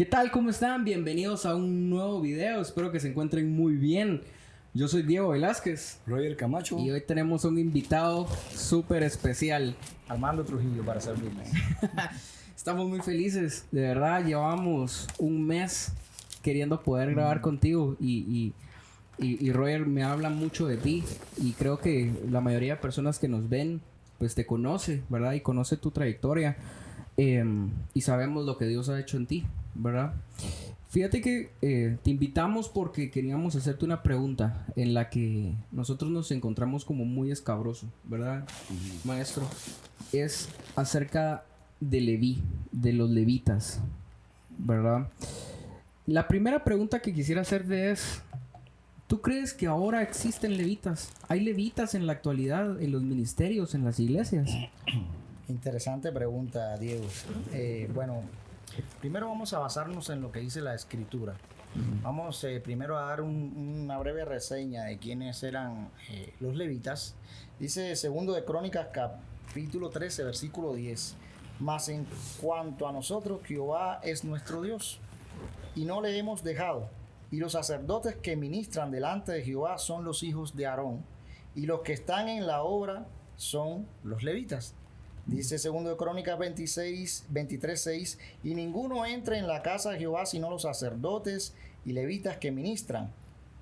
tal? ¿Cómo están? Bienvenidos a un nuevo video. Espero que se encuentren muy bien. Yo soy Diego Velázquez. Roger Camacho. Y hoy tenemos un invitado súper especial. Armando Trujillo para servirles. Estamos muy felices. De verdad, llevamos un mes queriendo poder grabar contigo. Y Roger me habla mucho de ti. Y creo que la mayoría de personas que nos ven, pues te conoce, ¿verdad? Y conoce tu trayectoria. Y sabemos lo que Dios ha hecho en ti, ¿verdad? Fíjate que te invitamos porque queríamos hacerte una pregunta en la que nosotros nos encontramos como muy escabroso, ¿verdad, maestro? Es acerca de Leví, de los levitas, ¿verdad? La primera pregunta que quisiera hacerte es: ¿tú crees que ahora existen levitas? ¿Hay levitas en la actualidad en los ministerios, en las iglesias? Interesante pregunta, Diego. Bueno, primero vamos a basarnos en lo que dice la Escritura. Vamos primero a dar una breve reseña de quiénes eran los levitas. Dice 2 de Crónicas, capítulo 13, versículo 10. Mas en cuanto a nosotros, Jehová es nuestro Dios, y no le hemos dejado. Y los sacerdotes que ministran delante de Jehová son los hijos de Aarón, y los que están en la obra son los levitas. Dice 2 de Crónicas 23, 6, y ninguno entra en la casa de Jehová sino los sacerdotes y levitas que ministran.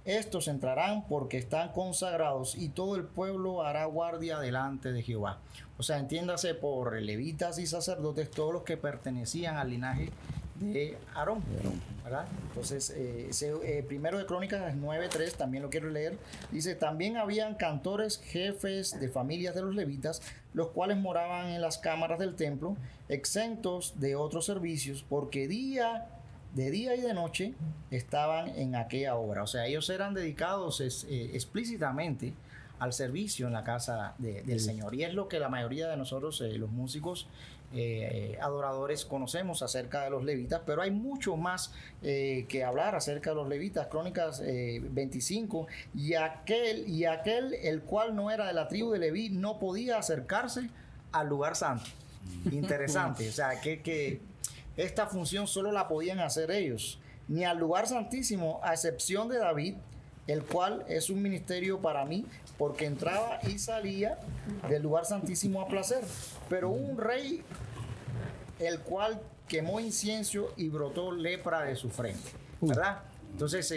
Estos entrarán porque están consagrados, y todo el pueblo hará guardia delante de Jehová. O sea, entiéndase por levitas y sacerdotes todos los que pertenecían al linaje de Aarón, ¿verdad? Entonces, 1 de Crónicas 9:3, también lo quiero leer. Dice: también habían cantores, jefes de familias de los levitas, los cuales moraban en las cámaras del templo, exentos de otros servicios, porque de día y de noche estaban en aquella obra. O sea, ellos eran dedicados explícitamente al servicio en la casa del Señor. Y es lo que la mayoría de nosotros, los músicos adoradores, conocemos acerca de los levitas, pero hay mucho más que hablar acerca de los levitas. Crónicas 25, y aquel el cual no era de la tribu de Leví no podía acercarse al lugar santo. Interesante, o sea, que esta función solo la podían hacer ellos, ni al lugar santísimo, a excepción de David, el cual es un ministerio para mí, porque entraba y salía del lugar santísimo a placer. Pero hubo un rey el cual quemó incienso y brotó lepra de su frente, ¿verdad? Entonces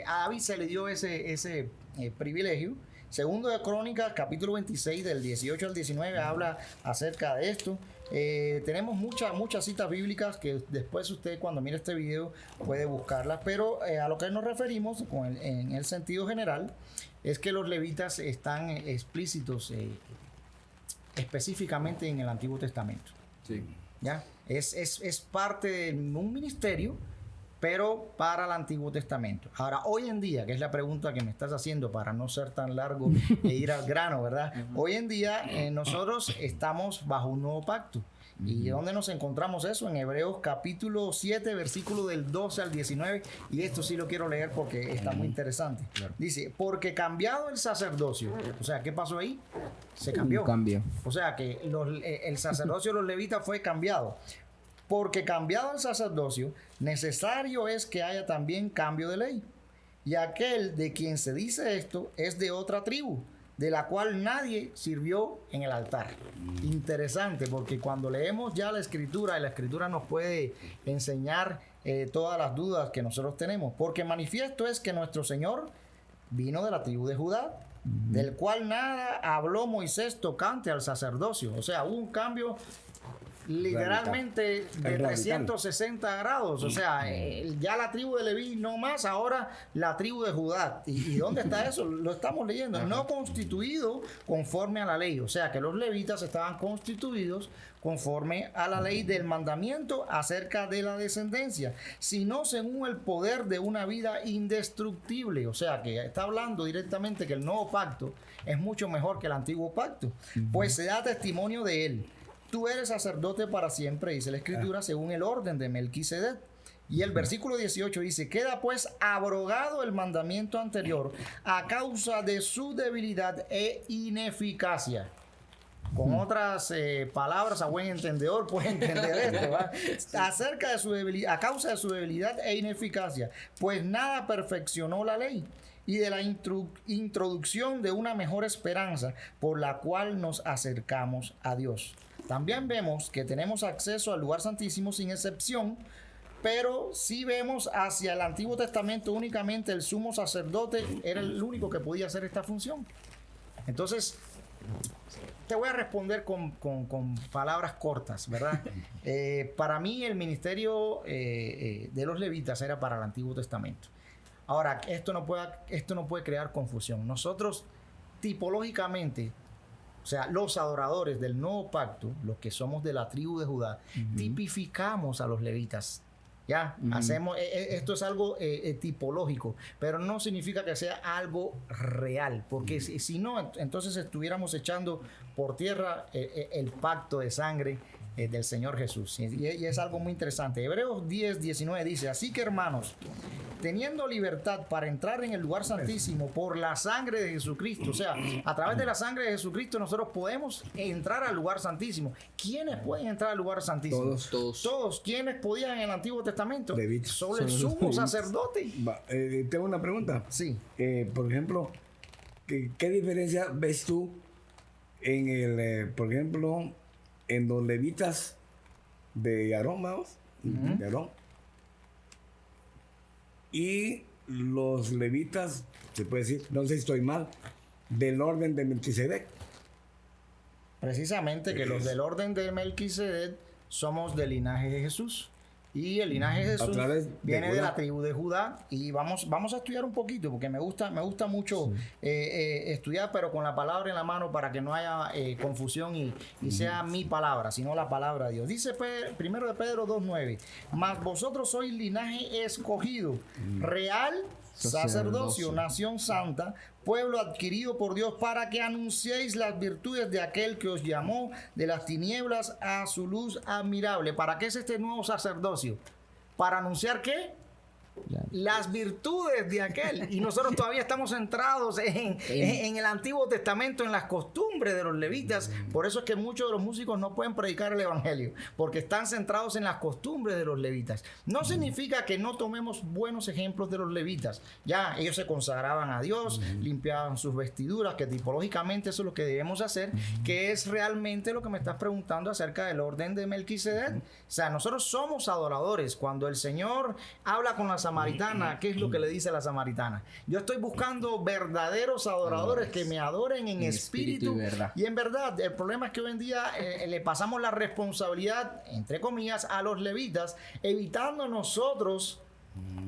a David se le dio ese privilegio. 2 de Crónicas, capítulo 26, del 18 al 19, habla acerca de esto. Tenemos muchas citas bíblicas que después usted, cuando mire este video, puede buscarlas, pero a lo que nos referimos en el sentido general es que los levitas están explícitos específicamente en el Antiguo Testamento. Sí. ¿Ya? Es parte de un ministerio, pero para el Antiguo Testamento. Ahora, hoy en día, que es la pregunta que me estás haciendo para no ser tan largo e ir al grano, ¿verdad? Hoy en día nosotros estamos bajo un nuevo pacto. ¿Y dónde nos encontramos eso? En Hebreos capítulo 7, versículo del 12 al 19. Y esto sí lo quiero leer porque está muy interesante. Claro. Dice: porque cambiado el sacerdocio. O sea, ¿qué pasó ahí? Se cambió. Un cambio. O sea, que el sacerdocio de los levitas fue cambiado. Porque cambiado el sacerdocio, necesario es que haya también cambio de ley. Y aquel de quien se dice esto es de otra tribu, de la cual nadie sirvió en el altar. Interesante, porque cuando leemos ya la Escritura, y la Escritura nos puede enseñar todas las dudas que nosotros tenemos. Porque manifiesto es que nuestro Señor vino de la tribu de Judá, del cual nada habló Moisés tocante al sacerdocio. O sea, hubo un cambio literalmente de 360 grados. O sea, ya la tribu de Leví no más, ahora la tribu de Judá. ¿Y dónde está eso? Lo estamos leyendo. No constituido conforme a la ley. O sea, que los levitas estaban constituidos conforme a la ley del mandamiento acerca de la descendencia, sino según el poder de una vida indestructible. O sea, que está hablando directamente que el nuevo pacto es mucho mejor que el antiguo pacto, pues se da testimonio de él. Tú eres sacerdote para siempre, dice la Escritura, según el orden de Melquisedec. Y el versículo 18 dice: queda pues abrogado el mandamiento anterior a causa de su debilidad e ineficacia. con otras palabras a buen entendedor puede entender esto, ¿va? Acerca de su debilidad, a causa de su debilidad e ineficacia, pues nada perfeccionó la ley, y de la introducción de una mejor esperanza por la cual nos acercamos a Dios. También vemos que tenemos acceso al lugar santísimo sin excepción, pero si vemos hacia el Antiguo Testamento únicamente el sumo sacerdote era el único que podía hacer esta función. Entonces, te voy a responder con palabras cortas, ¿verdad? Para mí el ministerio de los levitas era para el Antiguo Testamento. Ahora, esto no puede crear confusión. Nosotros, tipológicamente, o sea, los adoradores del nuevo pacto, los que somos de la tribu de Judá, tipificamos a los levitas. Ya, hacemos, esto es algo tipológico, pero no significa que sea algo real, porque si no, entonces estuviéramos echando por tierra el pacto de sangre del Señor Jesús. Y es algo muy interesante. Hebreos 10:19 dice: así que, hermanos, teniendo libertad para entrar en el lugar santísimo por la sangre de Jesucristo, o sea, a través de la sangre de Jesucristo nosotros podemos entrar al lugar santísimo. ¿Quiénes pueden entrar al lugar santísimo? Todos. ¿Quiénes podían en el Antiguo Testamento? Levitas. Solo el sumo sacerdote. Tengo una pregunta. Sí. Por ejemplo, ¿qué diferencia ves tú en el, por ejemplo, en los levitas de Aarón, vamos? De Aarón. Y los levitas, se puede decir, no sé si estoy mal, del orden de Melquisedec. Precisamente que los del orden de Melquisedec somos del linaje de Jesús. Y el linaje de Jesús viene de la tribu de Judá. Y vamos a estudiar un poquito, porque me gusta mucho estudiar, pero con la palabra en la mano, para que no haya confusión y sea mi palabra, sino la palabra de Dios. Dice primero de Pedro 2:9: mas vosotros sois linaje escogido, real sacerdocio, nación santa, pueblo adquirido por Dios, para que anunciéis las virtudes de aquel que os llamó de las tinieblas a su luz admirable. ¿Para qué es este nuevo sacerdocio? ¿Para anunciar qué? Las virtudes de aquel. Y nosotros todavía estamos centrados en el Antiguo Testamento, en las costumbres de los levitas. Por eso es que muchos de los músicos no pueden predicar el evangelio, porque están centrados en las costumbres de los levitas. No significa que no tomemos buenos ejemplos de los levitas. Ya ellos se consagraban a Dios, limpiaban sus vestiduras, que tipológicamente eso es lo que debemos hacer, que es realmente lo que me estás preguntando acerca del orden de Melquisedec. O sea, nosotros somos adoradores. Cuando el Señor habla con la samaritana, ¿qué es lo que le dice a la samaritana? Yo estoy buscando verdaderos adoradores que me adoren en espíritu y en verdad. El problema es que hoy en día le pasamos la responsabilidad, entre comillas, a los levitas, evitando nosotros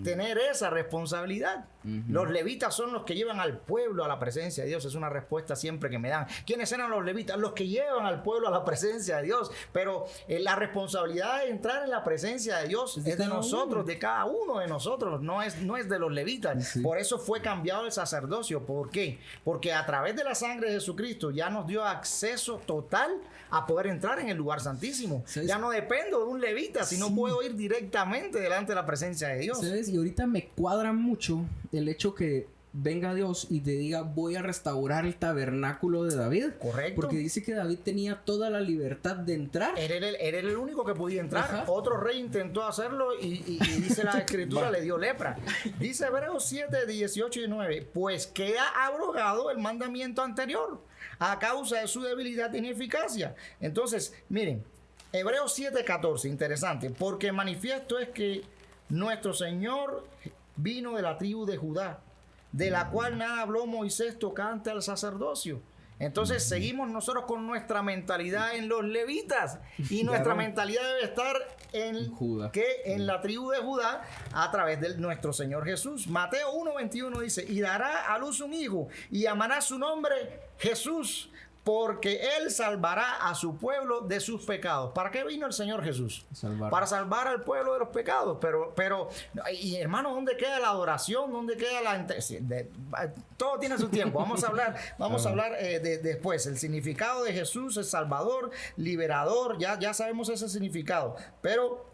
tener esa responsabilidad. Los levitas son los que llevan al pueblo a la presencia de Dios. Es una respuesta siempre que me dan. ¿Quiénes eran los levitas? Los que llevan al pueblo a la presencia de Dios. Pero la responsabilidad de entrar en la presencia de Dios es de nosotros, de cada uno de nosotros. No es de los levitas. Sí. Por eso fue cambiado el sacerdocio. ¿Por qué? Porque a través de la sangre de Jesucristo ya nos dio acceso total a poder entrar en el lugar santísimo. ¿Sabes? Ya no dependo de un levita, sino puedo ir directamente delante de la presencia de Dios. ¿Sabes? Y ahorita me cuadra mucho el hecho que venga Dios y te diga: voy a restaurar el tabernáculo de David. Correcto. Porque dice que David tenía toda la libertad de entrar. Era el único que podía entrar. Ajá. Otro rey intentó hacerlo y dice la escritura, le dio lepra. Dice Hebreos 7, 18 y 9: pues queda abrogado el mandamiento anterior a causa de su debilidad e ineficacia. Entonces, miren, Hebreos 7, 14, interesante, porque manifiesto es que nuestro Señor vino de la tribu de Judá, de la cual nada habló Moisés tocante al sacerdocio. Entonces seguimos nosotros con nuestra mentalidad en los levitas, y nuestra mentalidad debe estar en Judá, en la tribu de Judá, a través de nuestro Señor Jesús. Mateo 1:21 dice: y dará a luz un hijo y llamará su nombre Jesús, porque Él salvará a su pueblo de sus pecados. ¿Para qué vino el Señor Jesús? Para salvar al pueblo de los pecados. Pero y hermano, ¿dónde queda la adoración? ¿Dónde queda la todo tiene su tiempo. Vamos a hablar después. El significado de Jesús es Salvador, liberador. Ya sabemos ese significado. Pero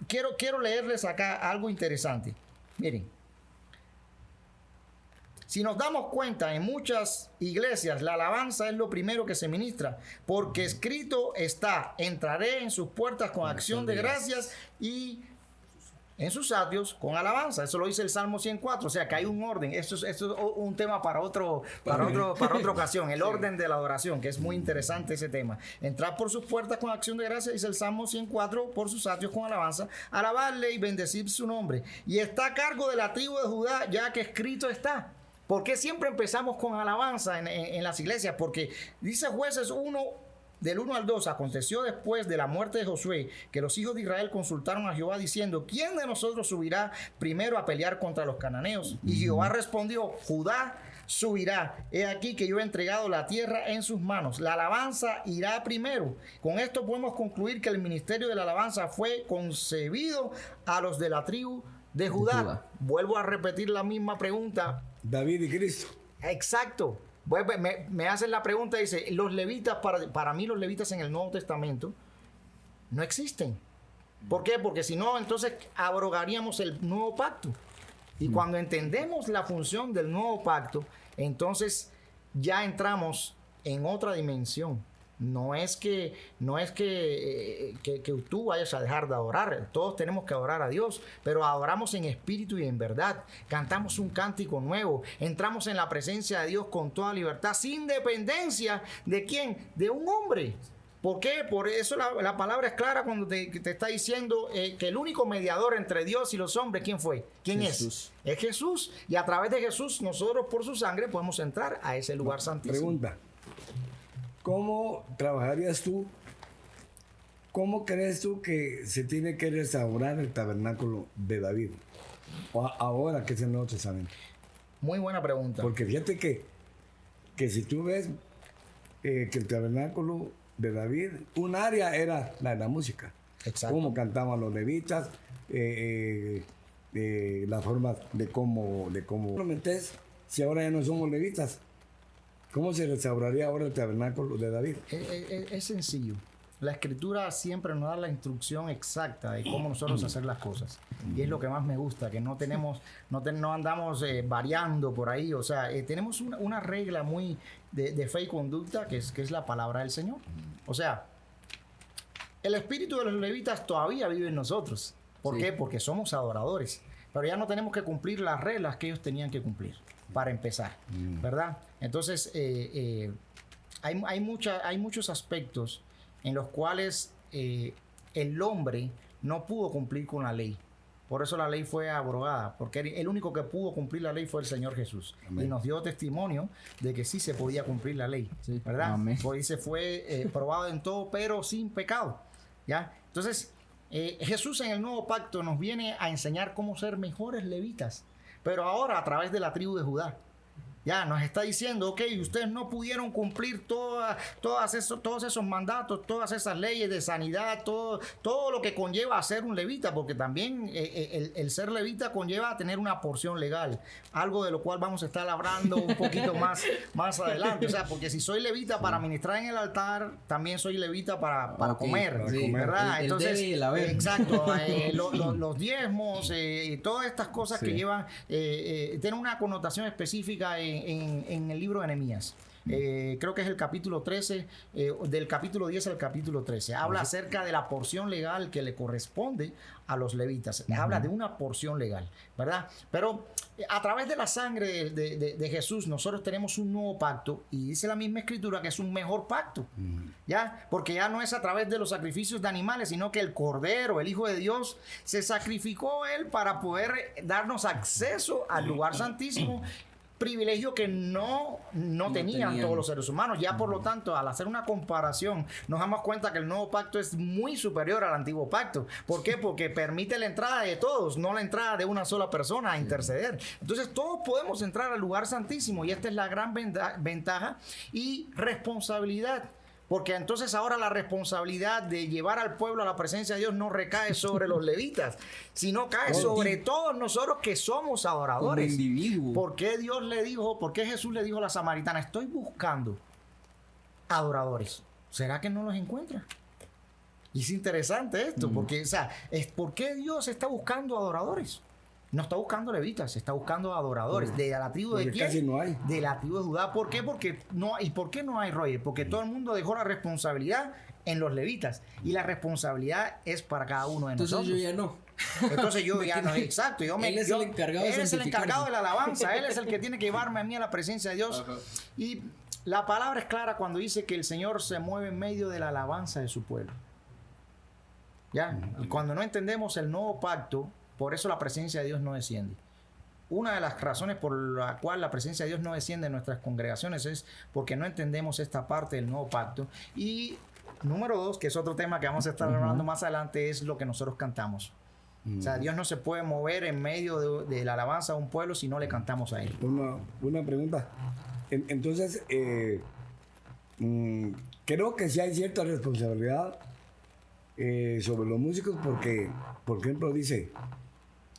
quiero leerles acá algo interesante. Miren. Si nos damos cuenta, en muchas iglesias la alabanza es lo primero que se ministra, porque escrito está: entraré en sus puertas con acción de gracias y en sus atrios con alabanza. Eso lo dice el Salmo 104. O sea que hay un orden. Esto es un tema para otra ocasión. El orden de la adoración, que es muy interesante ese tema. Entrar por sus puertas con acción de gracia, dice el Salmo 104, por sus atrios con alabanza, alabarle y bendecir su nombre. Y está a cargo de la tribu de Judá, ya que escrito está. ¿Por qué siempre empezamos con alabanza en las iglesias? Porque dice Jueces 1, del 1 al 2, aconteció después de la muerte de Josué que los hijos de Israel consultaron a Jehová diciendo: ¿quién de nosotros subirá primero a pelear contra los cananeos? Y Jehová respondió: Judá subirá. He aquí que yo he entregado la tierra en sus manos. La alabanza irá primero. Con esto podemos concluir que el ministerio de la alabanza fue concebido a los de la tribu de Judá. Vuelvo a repetir la misma pregunta. David y Cristo. Exacto. Me hacen la pregunta, dice, los levitas, para mí los levitas en el Nuevo Testamento no existen. ¿Por qué? Porque si no, entonces abrogaríamos el nuevo pacto. Y cuando entendemos la función del nuevo pacto, entonces ya entramos en otra dimensión. No es que tú vayas a dejar de adorar. Todos tenemos que adorar a Dios, pero adoramos en espíritu y en verdad. Cantamos un cántico nuevo. Entramos en la presencia de Dios con toda libertad, sin dependencia de quién, de un hombre. ¿Por qué? Por eso la palabra es clara cuando te está diciendo que el único mediador entre Dios y los hombres, ¿quién fue? ¿Quién Jesús? Es Jesús. Y a través de Jesús, nosotros por su sangre podemos entrar a ese lugar santísimo. Pregunta: ¿cómo trabajarías tú? ¿Cómo crees tú que se tiene que restaurar el tabernáculo de David? O ahora que es el Nuevo Testamento. Muy buena pregunta. Porque fíjate que si tú ves que el tabernáculo de David, un área era la música. Exacto. Cómo cantaban los levitas, la forma de cómo lo metes, si ahora ya no somos levitas. ¿Cómo se restauraría ahora el tabernáculo de David? Es sencillo. La Escritura siempre nos da la instrucción exacta de cómo nosotros hacer las cosas. Y es lo que más me gusta, que no andamos variando por ahí. O sea, tenemos una regla muy de fe y conducta que es la palabra del Señor. O sea, el espíritu de los levitas todavía vive en nosotros. ¿Por qué? Porque somos adoradores. Pero ya no tenemos que cumplir las reglas que ellos tenían que cumplir, para empezar, ¿verdad? Entonces, hay muchos aspectos en los cuales el hombre no pudo cumplir con la ley. Por eso la ley fue abrogada, porque el único que pudo cumplir la ley fue el Señor Jesús. Amén. Y nos dio testimonio de que sí se podía cumplir la ley, sí, ¿verdad? Amén. Porque se fue probado en todo, pero sin pecado, ¿ya? Entonces, Jesús en el nuevo pacto nos viene a enseñar cómo ser mejores levitas, pero ahora a través de la tribu de Judá. Ya nos está diciendo, ok, ustedes no pudieron cumplir todos esos mandatos, todas esas leyes de sanidad, todo lo que conlleva a ser un levita, porque también el ser levita conlleva a tener una porción legal, algo de lo cual vamos a estar hablando un poquito más adelante. O sea, porque si soy levita para ministrar en el altar, también soy levita para comer, ¿verdad? Entonces, exacto, los diezmos, todas estas cosas que llevan, tienen una connotación específica en el libro de Nehemías. Creo que es el capítulo 13, del capítulo 10 al capítulo 13. Habla acerca de la porción legal que le corresponde a los levitas. Habla de una porción legal, ¿verdad? Pero a través de la sangre de Jesús, nosotros tenemos un nuevo pacto, y dice la misma escritura que es un mejor pacto, ¿ya? Porque ya no es a través de los sacrificios de animales, sino que el Cordero, el Hijo de Dios, se sacrificó él para poder darnos acceso al lugar santísimo, privilegio que no tenían todos los seres humanos. Ya por lo tanto, al hacer una comparación, nos damos cuenta que el nuevo pacto es muy superior al antiguo pacto. ¿Por qué? Porque permite la entrada de todos, no la entrada de una sola persona a interceder. Entonces todos podemos entrar al lugar santísimo, y esta es la gran ventaja y responsabilidad. Porque entonces ahora la responsabilidad de llevar al pueblo a la presencia de Dios no recae sobre los levitas, sino cae sobre todos nosotros que somos adoradores. Como individuo. ¿Por qué Jesús le dijo a la samaritana: estoy buscando adoradores? ¿Será que no los encuentra? Y es interesante esto, porque, o sea, ¿por qué Dios está buscando adoradores? No está buscando levitas, está buscando adoradores. ¿De la tribu de Porque quién? casi no hay. De la tribu de Judá. ¿Por qué? Porque no, ¿y por qué no hay, Roger? Porque todo el mundo dejó la responsabilidad en los levitas. Y la responsabilidad es para cada uno de Entonces nosotros. yo ya no. Entonces yo ya no, exacto. Él es el encargado de él es el santificarse. encargado de la alabanza. Él es el que tiene que llevarme a mí a la presencia de Dios. Ajá. Y la palabra es clara cuando dice que el Señor se mueve en medio de la alabanza de su pueblo. ¿Ya? Y cuando no entendemos el nuevo pacto, por eso la presencia de Dios no desciende. Una de las razones por la cual la presencia de Dios no desciende en nuestras congregaciones es porque no entendemos esta parte del nuevo pacto. Y número 2, que es otro tema que vamos a estar hablando más adelante, es lo que nosotros cantamos. O sea, Dios no se puede mover en medio de la alabanza a un pueblo si no le cantamos a Él. Una pregunta. Entonces, creo que sí hay cierta responsabilidad sobre los músicos porque, por ejemplo, dice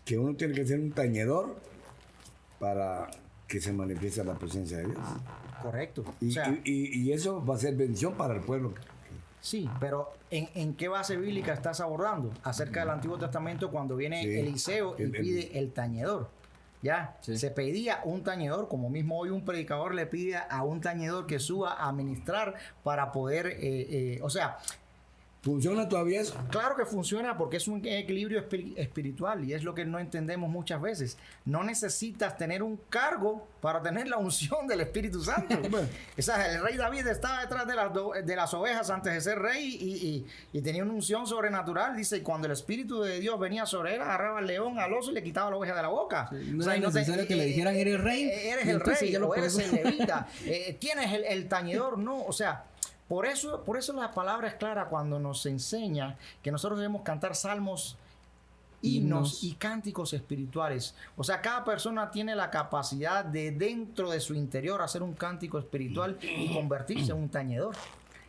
que uno tiene que ser un tañedor para que se manifieste la presencia de Dios. Correcto. Y, O sea, y eso va a ser bendición para el pueblo. sí, pero ¿en qué base bíblica estás abordando? Acerca del Antiguo Testamento, cuando viene Sí. Eliseo y pide el tañedor. Ya, Sí. se pedía un tañedor, como mismo hoy un predicador le pide a un tañedor que suba a ministrar para poder, o sea, ¿Funciona todavía eso? claro que funciona porque es un equilibrio espiritual y es lo que no entendemos muchas veces. No necesitas tener un cargo para tener la unción del Espíritu Santo. O sea, el rey David estaba detrás de las ovejas antes de ser rey y tenía una unción sobrenatural. Dice, y cuando el Espíritu de Dios venía sobre él, agarraba al león, al oso y le quitaba la oveja de la boca. Sí, no O sea, era y necesario que le dijeran, eres rey. Eres y el entonces rey ya lo o eres podemos- el levita. Tienes el tañedor, no, o sea... Por eso la palabra es clara cuando nos enseña que nosotros debemos cantar salmos, himnos y cánticos espirituales. O sea, cada persona tiene la capacidad de dentro de su interior hacer un cántico espiritual y convertirse en un tañedor.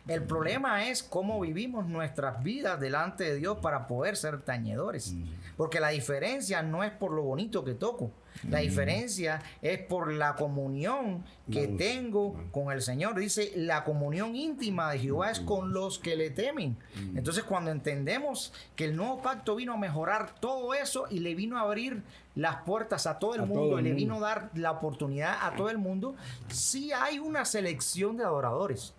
El problema es cómo vivimos nuestras vidas delante de Dios para poder ser tañedores. Porque la diferencia no es por lo bonito que toco. La diferencia es por la comunión que tengo con el Señor. Dice, la comunión íntima de Jehová es con los que le temen. Entonces, cuando entendemos que el nuevo pacto vino a mejorar todo eso y le vino a abrir las puertas a todo el mundo y le vino a dar la oportunidad a todo el mundo, sí hay una selección de adoradores.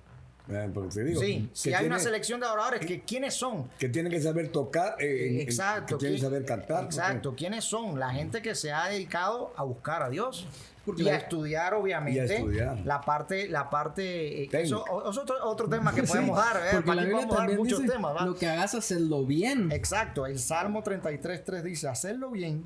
Porque te digo, Sí, que si hay una tiene- selección de adoradores, que ¿quiénes son? que tienen que saber tocar, Exacto. que tienen que saber cantar. Exacto. ¿Quiénes son? La gente que se ha dedicado a buscar a Dios. Porque Y la- a estudiar, obviamente, Y a estudiar. la parte Técnica. eso es otro tema que podemos dar, ¿verdad? Porque la Aquí Biblia podemos dar también muchos dice, temas, ¿va? lo que hagas, hacerlo bien. Exacto, el Salmo 33:3 dice, hacerlo bien,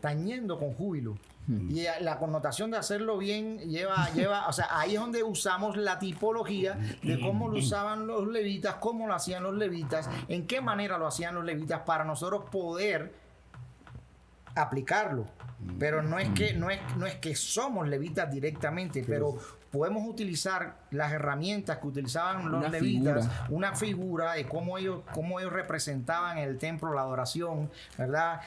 tañendo con júbilo. Y la connotación de hacerlo bien lleva, o sea, ahí es donde usamos la tipología de cómo lo usaban los levitas, cómo lo hacían los levitas, en qué manera lo hacían los levitas para nosotros poder aplicarlo. Pero no es que somos levitas directamente, pero podemos utilizar las herramientas que utilizaban los Una levitas, figura. una figura de cómo ellos representaban en el templo la adoración, ¿verdad?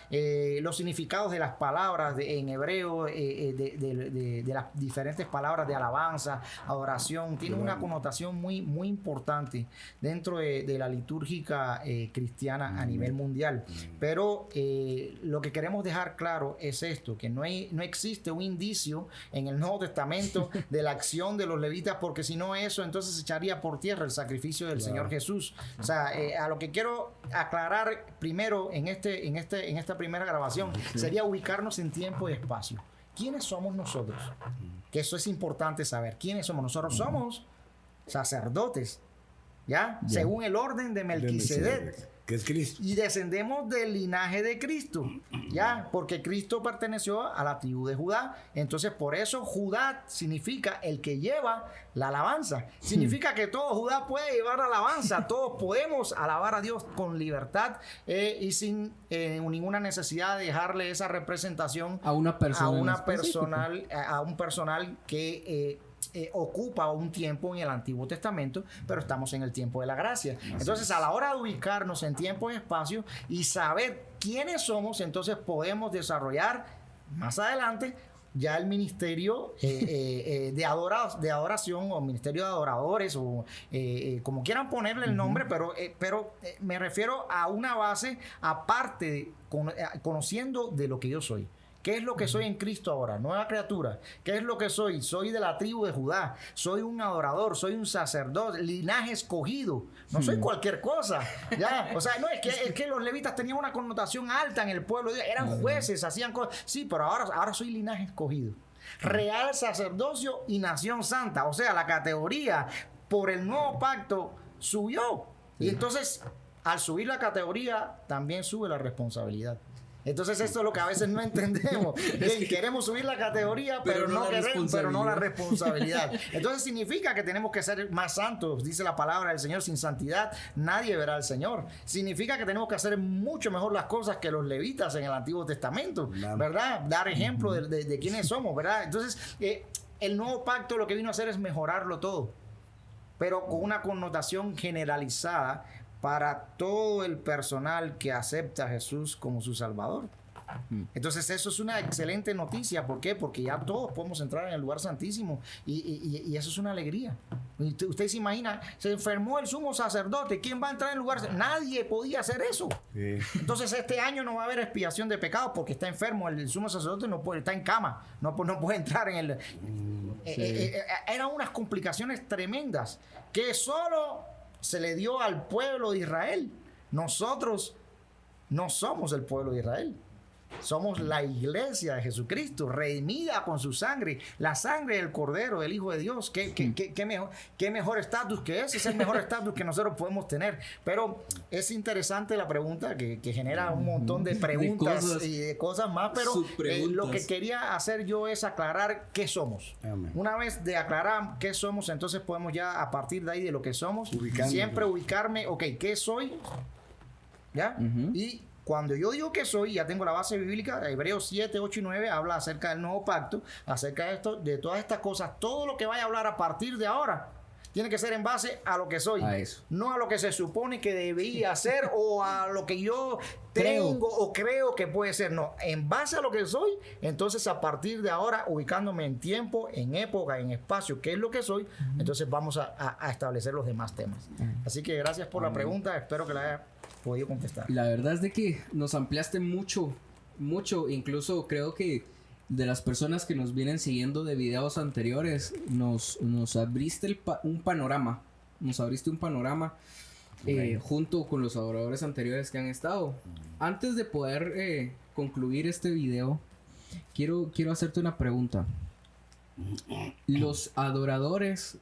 Los significados de las palabras en hebreo, de las diferentes palabras de alabanza, adoración, tienen una connotación muy, muy importante dentro de la litúrgica cristiana a nivel mundial. Pero lo que queremos dejar claro es esto, que no existe un indicio en el Nuevo Testamento de la acción de los levitas, porque si no eso, entonces se echaría por tierra el sacrificio del Señor Jesús. O sea, a lo que quiero aclarar primero en esta primera grabación sería ubicarnos en tiempo y espacio. ¿Quiénes somos nosotros? Que eso es importante saber. ¿Quiénes somos? Nosotros somos sacerdotes, ¿ya? Según el orden de Melquisedec. Que es Cristo. Y descendemos del linaje de Cristo, ¿ya? Porque Cristo perteneció a la tribu de Judá. Entonces, por eso Judá significa el que lleva la alabanza. Significa que todo Judá puede llevar alabanza. Todos podemos alabar a Dios con libertad y sin ninguna necesidad de dejarle esa representación A una persona en específico. a un personal que ocupa un tiempo en el Antiguo Testamento, pero estamos en el tiempo de la gracia. Entonces, a la hora de ubicarnos en tiempo y espacio y saber quiénes somos, entonces podemos desarrollar más adelante ya el ministerio de adoración o ministerio de adoradores o como quieran ponerle el nombre, pero me refiero a una base aparte, conociendo de lo que yo soy. ¿Qué es lo que soy en Cristo ahora? Nueva criatura. ¿Qué es lo que soy? Soy de la tribu de Judá. Soy un adorador, soy un sacerdote, linaje escogido. No soy cualquier cosa. ¿Ya? O sea, no, es que los levitas tenían una connotación alta en el pueblo. Eran jueces, hacían cosas. Sí, pero ahora soy linaje escogido. Real sacerdocio y nación santa. O sea, la categoría por el nuevo pacto subió. Y entonces, al subir la categoría, también sube la responsabilidad. Entonces esto es lo que a veces no entendemos. Queremos subir la categoría, pero no la responsabilidad. Entonces significa que tenemos que ser más santos. Dice la palabra del Señor, sin santidad nadie verá al Señor. Significa que tenemos que hacer mucho mejor las cosas que los levitas en el Antiguo Testamento, ¿verdad? Dar ejemplo de quiénes somos, ¿verdad? Entonces el nuevo pacto lo que vino a hacer es mejorarlo todo, pero con una connotación generalizada para todo el personal que acepta a Jesús como su Salvador. Entonces eso es una excelente noticia. ¿Por qué? Porque ya todos podemos entrar en el lugar santísimo y eso es una alegría. Usted se imagina, se enfermó el sumo sacerdote, ¿quién va a entrar en el lugar? Nadie podía hacer eso. Sí. Entonces este año no va a haber expiación de pecados porque está enfermo, el sumo sacerdote no puede, está en cama, no puede entrar en el... Eran unas complicaciones tremendas que solo se le dio al pueblo de Israel. Nosotros no somos el pueblo de Israel. Somos la iglesia de Jesucristo, redimida con su sangre, la sangre del Cordero, del Hijo de Dios. ¿Qué mejor estatus que ese? Es el mejor estatus que nosotros podemos tener. Pero es interesante la pregunta que genera un montón de preguntas y de cosas más. Pero lo que quería hacer yo es aclarar qué somos. Amén. Una vez de aclarar qué somos, entonces podemos ya a partir de ahí de lo que somos, siempre ubicarme, ok, ¿qué soy? ¿Ya? Y cuando yo digo que soy, ya tengo la base bíblica. Hebreos 7, 8 y 9 habla acerca del nuevo pacto, acerca de esto, de todas estas cosas. Todo lo que vaya a hablar a partir de ahora tiene que ser en base a lo que soy, no a lo que se supone que debía ser o a lo que yo tengo o creo que puede ser. No, en base a lo que soy, entonces a partir de ahora, ubicándome en tiempo, en época, en espacio, qué es lo que soy, entonces vamos a establecer los demás temas. Así que gracias por la pregunta, espero que la haya podido contestar. La verdad es de que nos ampliaste mucho, incluso creo que de las personas que nos vienen siguiendo de videos anteriores, nos abriste un panorama, junto con los adoradores anteriores que han estado. Antes de poder concluir este video, quiero hacerte una pregunta. Los adoradores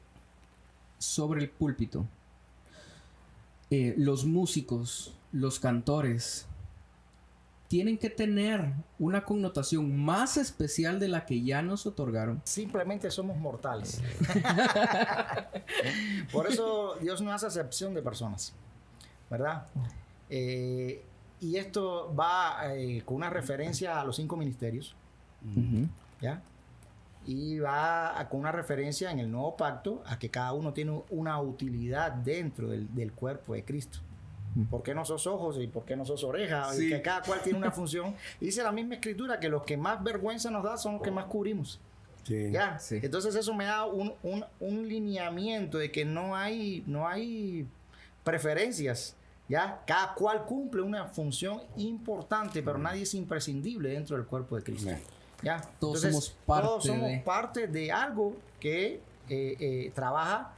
sobre el púlpito, los músicos, los cantores, tienen que tener una connotación más especial de la que ya nos otorgaron. Simplemente somos mortales. Por eso Dios no hace acepción de personas, ¿verdad? Y esto va con una referencia a los 5 ministerios, ¿ya? Y va con una referencia en el nuevo pacto a que cada uno tiene una utilidad dentro del cuerpo de Cristo. ¿Por qué no sos ojos y por qué no sos orejas? Sí. Que cada cual tiene una función. Dice la misma escritura que los que más vergüenza nos da son los que más cubrimos. Sí. ¿Ya? Sí. Entonces eso me da un lineamiento de que no hay preferencias. ¿Ya? Cada cual cumple una función importante, pero nadie es imprescindible dentro del cuerpo de Cristo. ¿Ya? Todos somos parte de algo que trabaja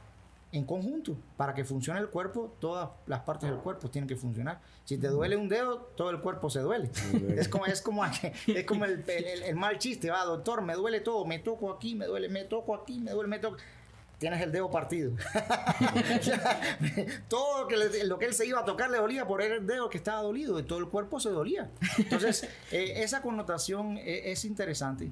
en conjunto. Para que funcione el cuerpo, todas las partes del cuerpo tienen que funcionar. Si te duele un dedo, todo el cuerpo se duele. Es como el mal chiste, va, doctor, me duele todo, me toco aquí, me duele, me toco aquí, me duele, me toco. Tienes el dedo partido. Todo lo que él se iba a tocar le dolía por el dedo que estaba dolido, y todo el cuerpo se dolía. Entonces, esa connotación es interesante.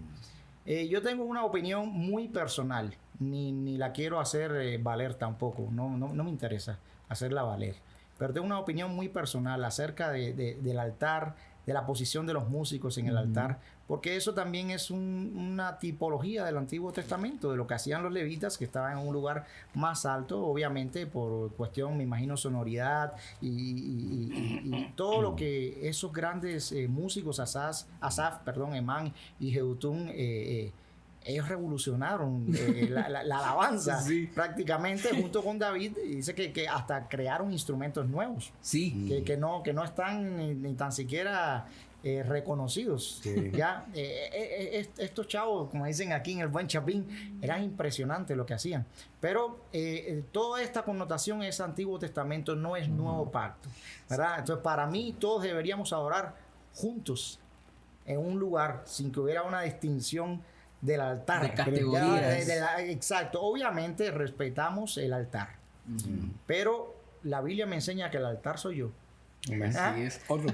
Yo tengo una opinión muy personal, ni la quiero hacer valer tampoco, no me interesa hacerla valer, pero tengo una opinión muy personal acerca del altar, de la posición de los músicos en el altar, porque eso también es una tipología del Antiguo Testamento, de lo que hacían los levitas, que estaban en un lugar más alto, obviamente por cuestión, me imagino, sonoridad y todo lo que esos grandes músicos, Asaf, Emán y Jedutún, ellos revolucionaron la alabanza, sí, prácticamente junto con David. Y dice que hasta crearon instrumentos nuevos, sí, que no están ni tan siquiera reconocidos. Sí. Ya, estos chavos, como dicen aquí en el Buen Chapín, eran impresionantes lo que hacían. Pero toda esta connotación es Antiguo Testamento, no es Nuevo Pacto, ¿verdad? Entonces, para mí, todos deberíamos adorar juntos en un lugar sin que hubiera una distinción del altar. De categorías. Exacto. Obviamente respetamos el altar. Pero la Biblia me enseña que el altar soy yo. Así es. Otro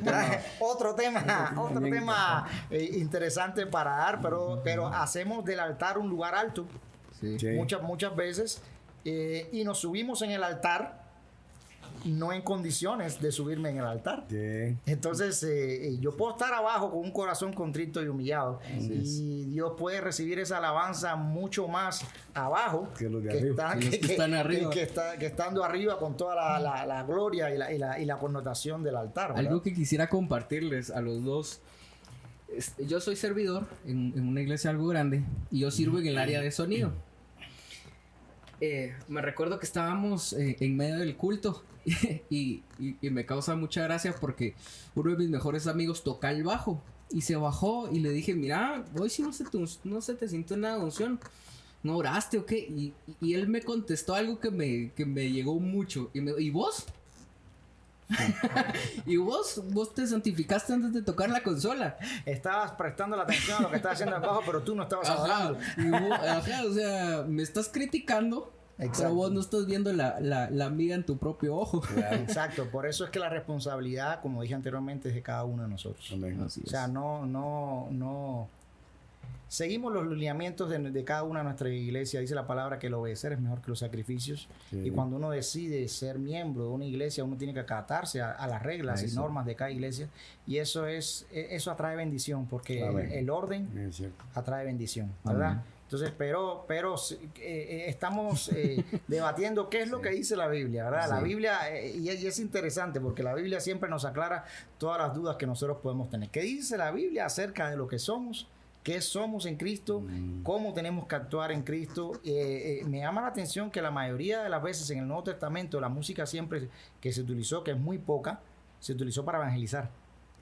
tema. Otro tema interesante para dar, pero hacemos del altar un lugar alto Sí. Sí. muchas veces y nos subimos en el altar no en condiciones de subirme en el altar. Sí. Entonces yo puedo estar abajo con un corazón contrito y humillado y Dios puede recibir esa alabanza mucho más abajo Que los de arriba. Que los que están arriba. que estando arriba con toda la gloria y la connotación del altar, ¿verdad? Algo que quisiera compartirles a los dos. Yo soy servidor en una iglesia algo grande y yo sirvo en el área de sonido. Me recuerdo que estábamos en medio del culto y me causa mucha gracia porque uno de mis mejores amigos toca el bajo y se bajó y le dije, mira, hoy sí no se te sintió nada de unción. ¿No oraste o qué? Y él me contestó algo que me llegó mucho. ¿Y vos? ¿Y vos te santificaste antes de tocar la consola? Estabas prestando la atención a lo que estaba haciendo el bajo, pero tú no estabas adorando. O sea, me estás criticando, pero Exacto. vos no estás viendo la miga en tu propio ojo. Exacto, por eso es que la responsabilidad, como dije anteriormente, es de cada uno de nosotros. Amén. Así O es. sea, no. Seguimos los lineamientos de cada una de nuestras iglesias. Dice la palabra que el obedecer es mejor que los sacrificios. Sí. Y cuando uno decide ser miembro de una iglesia, uno tiene que acatarse a las reglas y Eso. normas de cada iglesia. Y eso atrae bendición, porque Amén. el orden Es cierto. atrae bendición, ¿verdad? Amén. Entonces, pero estamos debatiendo qué es lo que dice la Biblia, ¿verdad? La Sí. Biblia, y es interesante porque la Biblia siempre nos aclara todas las dudas que nosotros podemos tener. ¿Qué dice la Biblia acerca de lo que somos? ¿Qué somos en Cristo? ¿Cómo tenemos que actuar en Cristo? Me llama la atención que la mayoría de las veces en el Nuevo Testamento la música siempre que se utilizó, que es muy poca, se utilizó para evangelizar.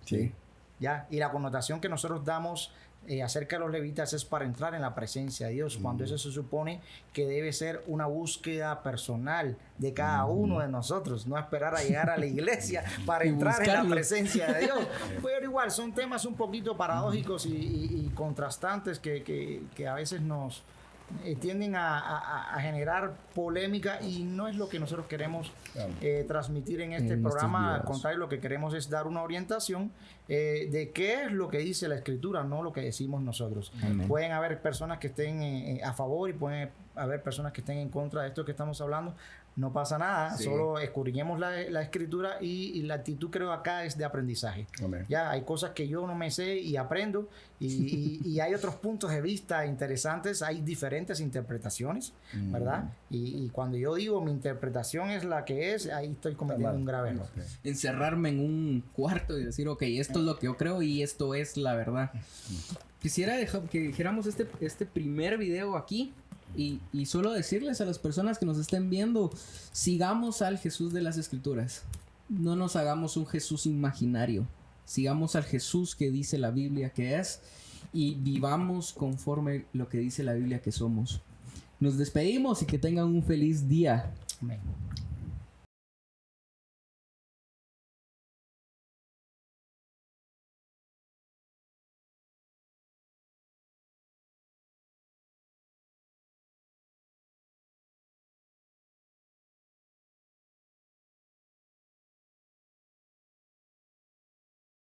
Sí. ¿Ya? Y la connotación que nosotros damos acerca de los levitas es para entrar en la presencia de Dios, cuando eso se supone que debe ser una búsqueda personal de cada uno de nosotros, no esperar a llegar a la iglesia para Y entrar en la buscarlo. presencia de Dios. Pero igual son temas un poquito paradójicos y contrastantes que a veces nos tienden a generar polémica y no es lo que nosotros queremos transmitir en este En estos programa. Al videos. contrario, lo que queremos es dar una orientación de qué es lo que dice la Escritura, no lo que decimos nosotros. Amén. Pueden haber personas que estén a favor y pueden haber personas que estén en contra de esto que estamos hablando. No pasa nada, Sí. solo escudriñemos la Escritura y la actitud creo acá es de aprendizaje. Amén. Ya hay cosas que yo no me sé y aprendo y hay otros puntos de vista interesantes, hay diferentes interpretaciones, ¿verdad? Y cuando yo digo mi interpretación es la que es, ahí estoy cometiendo un grave error. Encerrarme en un cuarto y decir, ok, esto es lo que yo creo y esto es la verdad. Quisiera que dijéramos este primer video aquí y solo decirles a las personas que nos estén viendo, sigamos al Jesús de las Escrituras. No nos hagamos un Jesús imaginario. Sigamos al Jesús que dice la Biblia que es y vivamos conforme lo que dice la Biblia que somos. Nos despedimos y que tengan un feliz día. Amén.